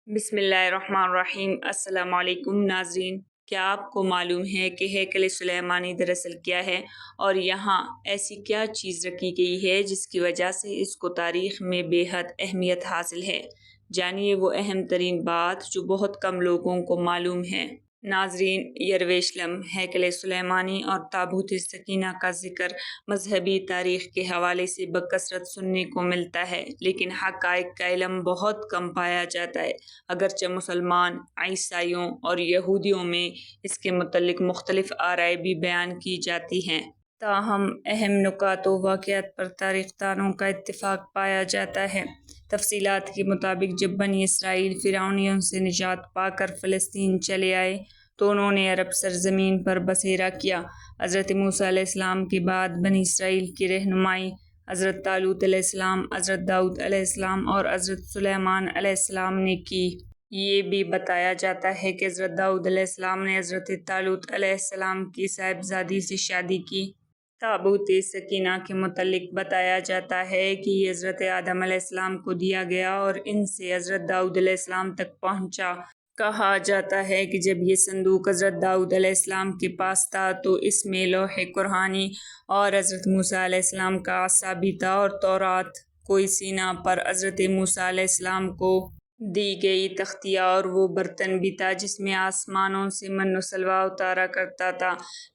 بسم اللہ الرحمن الرحیم۔ السلام علیکم ناظرین، کیا آپ کو معلوم ہے کہ ہیکل سلیمانی دراصل کیا ہے اور یہاں ایسی کیا چیز رکھی گئی ہے جس کی وجہ سے اس کو تاریخ میں بے حد اہمیت حاصل ہے؟ جانیے وہ اہم ترین بات جو بہت کم لوگوں کو معلوم ہے۔ ناظرین، یروشلم، ہیکل سلیمانی اور تابوت سکینہ کا ذکر مذہبی تاریخ کے حوالے سے بکثرت سننے کو ملتا ہے، لیکن حقائق کا علم بہت کم پایا جاتا ہے۔ اگرچہ مسلمان، عیسائیوں اور یہودیوں میں اس کے متعلق مختلف آرائیں بھی بیان کی جاتی ہیں، تاہم اہم نکات و واقعات پر تاریخ دانوں کا اتفاق پایا جاتا ہے۔ تفصیلات کے مطابق جب بنی اسرائیل فرعونیوں سے نجات پا کر فلسطین چلے آئے تو انہوں نے عرب سرزمین پر بسیرا کیا۔ حضرت موسیٰ علیہ السلام کے بعد بنی اسرائیل کی رہنمائی حضرت طالوت علیہ السلام، حضرت داؤد علیہ السلام اور حضرت سلیمان علیہ السلام نے کی۔ یہ بھی بتایا جاتا ہے کہ حضرت داؤد علیہ السلام نے حضرت طالوت علیہ السلام کی صاحبزادی سے شادی کی۔ تابوت سکینہ کے متعلق بتایا جاتا ہے کہ یہ حضرت آدم علیہ السلام کو دیا گیا اور ان سے حضرت داؤد علیہ السلام تک پہنچا۔ کہا جاتا ہے کہ جب یہ صندوق حضرت داؤد علیہ السلام کے پاس تھا تو اس میں لوح قرآنی اور حضرت موسیٰ علیہ السلام کا عصا بھی تھا، اور تورات کوہ سینا پر حضرت موسیٰ علیہ السلام کو دی گئی تختیہ اور وہ برتن بھی تھا جس میں آسمانوں سے من و سلویٰ اتارا کرتا تھا۔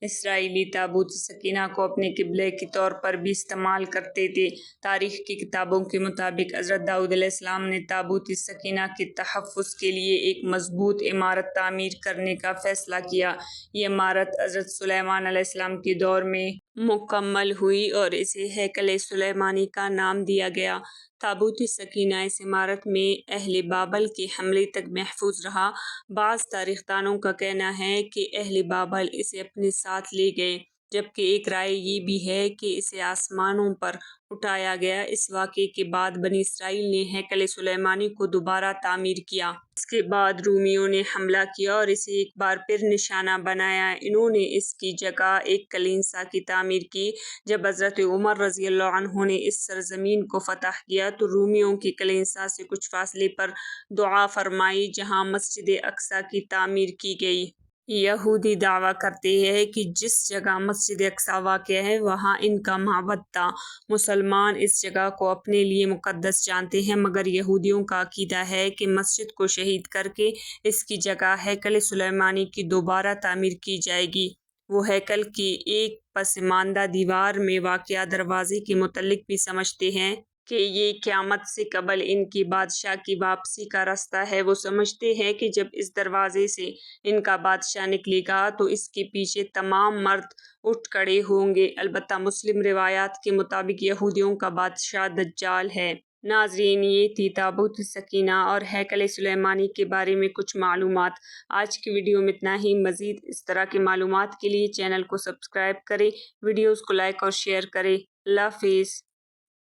اسرائیلی تابوت سکینہ کو اپنے قبلے کے طور پر بھی استعمال کرتے تھے۔ تاریخ کی کتابوں کے مطابق حضرت داؤد علیہ السلام نے تابوت سکینہ کے تحفظ کے لیے ایک مضبوط عمارت تعمیر کرنے کا فیصلہ کیا۔ یہ عمارت حضرت سلیمان علیہ السلام کے دور میں مکمل ہوئی اور اسے ہیکل سلیمانی کا نام دیا گیا۔ تابوت سکینہ اس عمارت میں اہل بابل کے حملے تک محفوظ رہا۔ بعض تاریخ دانوں کا کہنا ہے کہ اہل بابل اسے اپنے ساتھ لے گئے، جبکہ ایک رائے یہ بھی ہے کہ اسے آسمانوں پر اٹھایا گیا۔ اس واقعے کے بعد بنی اسرائیل نے ہیکل سلیمانی کو دوبارہ تعمیر کیا۔ اس کے بعد رومیوں نے حملہ کیا اور اسے ایک بار پھر نشانہ بنایا۔ انہوں نے اس کی جگہ ایک کلیسا کی تعمیر کی۔ جب حضرت عمر رضی اللہ عنہ نے اس سرزمین کو فتح کیا تو رومیوں کی کلیسا سے کچھ فاصلے پر دعا فرمائی جہاں مسجد اقصیٰ کی تعمیر کی گئی۔ یہودی دعویٰ کرتے ہیں کہ جس جگہ مسجد اقصیٰ واقع ہے وہاں ان کا معبد تھا۔ مسلمان اس جگہ کو اپنے لیے مقدس جانتے ہیں، مگر یہودیوں کا عقیدہ ہے کہ مسجد کو شہید کر کے اس کی جگہ ہیکل سلیمانی کی دوبارہ تعمیر کی جائے گی۔ وہ ہیکل کی ایک پسماندہ دیوار میں واقع دروازے کے متعلق بھی سمجھتے ہیں کہ یہ قیامت سے قبل ان کی بادشاہ کی واپسی کا راستہ ہے۔ وہ سمجھتے ہیں کہ جب اس دروازے سے ان کا بادشاہ نکلے گا تو اس کے پیچھے تمام مرد اٹھ کھڑے ہوں گے۔ البتہ مسلم روایات کے مطابق یہودیوں کا بادشاہ دجال ہے۔ ناظرین، یہ تھی تابوت سکینہ اور ہیکل سلیمانی کے بارے میں کچھ معلومات۔ آج کی ویڈیو میں اتنا ہی۔ مزید اس طرح کی معلومات کے لیے چینل کو سبسکرائب کریں، ویڈیوز کو لائک اور شیئر کریں۔ اللہ حافظ۔